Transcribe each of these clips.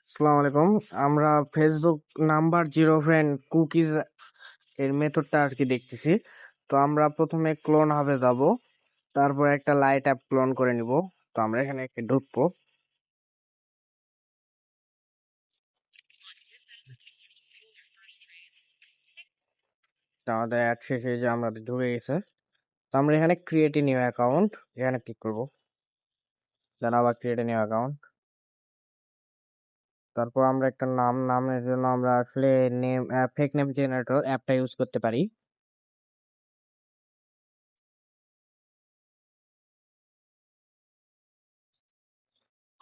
আসসালামু আলাইকুম। আমরা Facebook number zero friend cookies এর মেথডটা আজকে দেখতেছি। তো আমরা প্রথমে ক্লোন হাবে যাব, তারপর একটা লাইট অ্যাপ ক্লোন করে নিব। তো আমরা এখানে একটা ঢুকবো। তো আমাদের অ্যাড শেষ হয়ে যে আমরা ঢুকে গেছে। তো আমরা এখানে ক্রিয়েট এ নিউ অ্যাকাউন্ট এখানে ক্লিক করব। দেন আবার ক্রিয়েট এ নিউ অ্যাকাউন্ট। তারপর আমরা একটা নামের জন্য আমরা আসলে নেম ফেক নেম জেনারেটর অ্যাপটা ইউজ করতে পারি।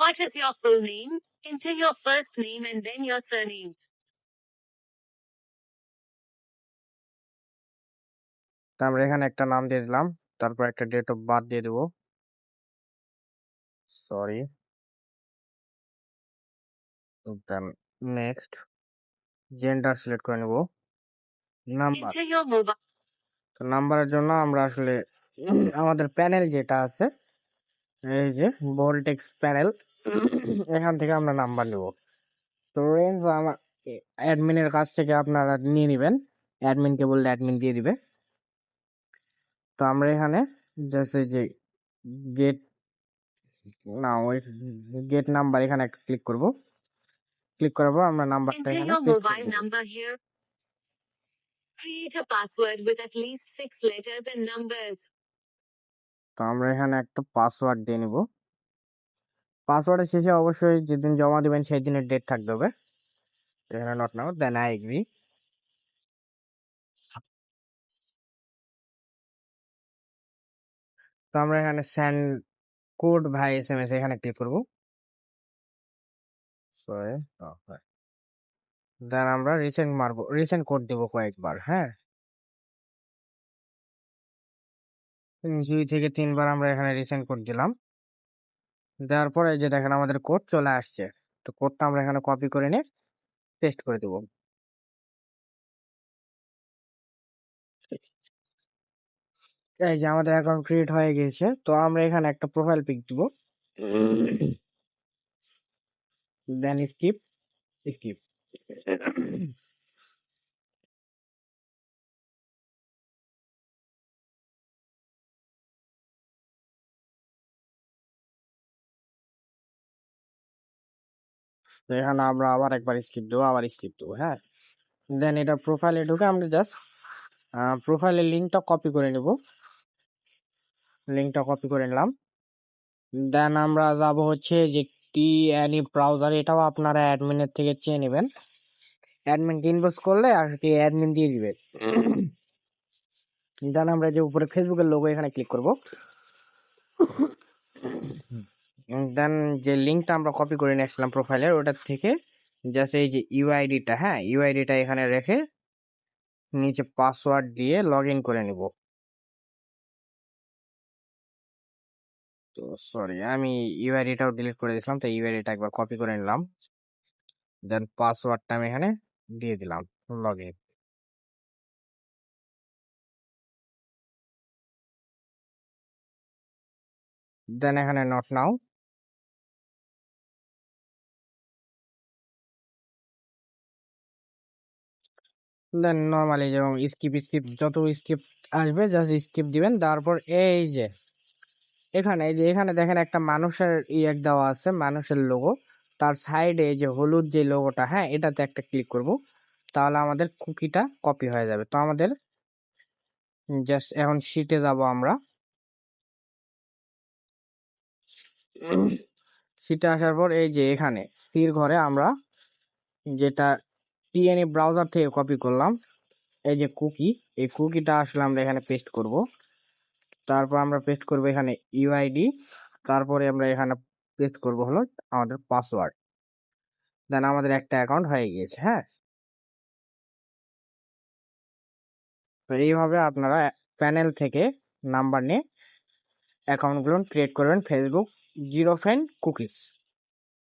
What is your full name? Enter your first name and then your surname. তো আমরা এখানে একটা নাম দিয়ে দিলাম, তারপর একটা ডেট অফ বার্থ দিয়ে দেবো। Sorry, then next gender select করে নেব। Number, Enter your mobile. তো নাম্বারের জন্য আমরা আসলে আমাদের প্যানেল যেটা আছে, এই যে ভোল্টেক্স প্যানেল, এখান থেকে আমরা নাম্বার নেব। তো রেঞ্জ আমার অ্যাডমিনের কাছ থেকে আপনারা নিয়ে নেবেন, অ্যাডমিনকে বললে অ্যাডমিন দিয়ে দিবে। তো আমরা এখানে জাস্ট যে গেট না ওই গেট নাম্বার এখানে একটা ক্লিক করব। ক্লিক করার পর আমরা নাম্বারটা Enter এখানে your পেস্ট করে mobile দেব। number here. Create a password with at least 6 letters and numbers. তো আমরা এখানে একটা পাসওয়ার্ড দিয়ে নিব। পাসওয়ার্ডের শেষে অবশ্যই যেদিন জমা দিবেন সেই দিনের ডেট থাকতে হবে। এখানে not now, then I agree. তো আমরা এখানে সেন্ড কোড ভাই এসএমএস এখানে ক্লিক করব। সরি, দেন আমরা রিসেন্ট মারবো, রিসেন্ট কোড দেবো কয়েকবার। হ্যাঁ, 2 থেকে 3 বার আমরা এখানে রিসেন্ট কোড দিলাম। দেওয়ার পরে যে দেখেন আমাদের কোড চলে আসছে। তো কোডটা আমরা এখানে কপি করে নিয়ে পেস্ট করে দেবো। এই যে আমাদের অ্যাকাউন্ট ক্রিয়েট হয়ে গেছে। তো আমরা এখানে একটা প্রোফাইল পিক দিব, দেন স্কিপ স্কিপ। তো এখানে আমরা আবার একবার স্কিপ দেবো, আবার স্কিপ দেবো। হ্যাঁ, দেন এটা প্রোফাইলে ঢুকে আমরা জাস্ট প্রোফাইলের লিঙ্কটা কপি করে নেব। লিঙ্কটা কপি করে নিলাম। দেন আমরা যাব হচ্ছে যে টিএনই ব্রাউজার, এটাও আপনারা অ্যাডমিনের থেকে চেয়ে নেবেন। অ্যাডমিনকে ইনবক্স করলে আর কি অ্যাডমিন দিয়ে দিবে। দেন আমরা যে উপরে ফেসবুকের লোগো এখানে ক্লিক করব। দেন যে লিঙ্কটা আমরা কপি করে নিয়ে আসলাম প্রোফাইলের, ওটার থেকে জাস্ট এই যে ইউআইডিটা, হ্যাঁ ইউআইডিটা এখানে রেখে নিচে পাসওয়ার্ড দিয়ে লগ ইন করে নিব। তো সরি, আমি ইউআইডিটাও ডিলিট করে দিয়েছিলাম, তো ইউআইডিটা একবার কপি করে নিলাম। দেন পাসওয়ার্ডটা আমি এখানে দিয়ে দিলাম, লগ ইন। দেন এখানে নট নাও। দেন নর্মালি যেরকম স্কিপ স্কিপ যত স্কিপ আসবে জাস্ট স্কিপ দিবেন। তারপর এই যে এখানে, এই যে এখানে দেখেন একটা মানুষের এক দেওয়া আছে, মানুষের লোগো। তার সাইডে এই যে হলুদ যে লোগোটা, হ্যাঁ এটাতে একটা ক্লিক করব। তাহলে আমাদের কুকিটা কপি হয়ে যাবে। তো আমাদের জাস্ট এখন শিটে যাব আমরা। শিটে আসার পর এই যে এখানে সির ঘরে আমরা যেটা টিএনএ ব্রাউজার থেকে কপি করলাম, এই যে কুকি, এই কুকিটা আসলে আমরা এখানে পেস্ট করব। তারপর আমরা পেস্ট করব এখানে ইউআইডি, তারপরে আমরা এখানে পেস্ট করব হলো আমাদের পাসওয়ার্ড। দেন আমাদের একটা অ্যাকাউন্ট হয়ে গিয়েছে। হ্যাঁ, তো এইভাবে আপনারা প্যানেল থেকে নাম্বার নিয়ে অ্যাকাউন্টগুলো ক্রিয়েট করবেন ফেসবুক জিরো ফ্রেন্ড কুকিজ।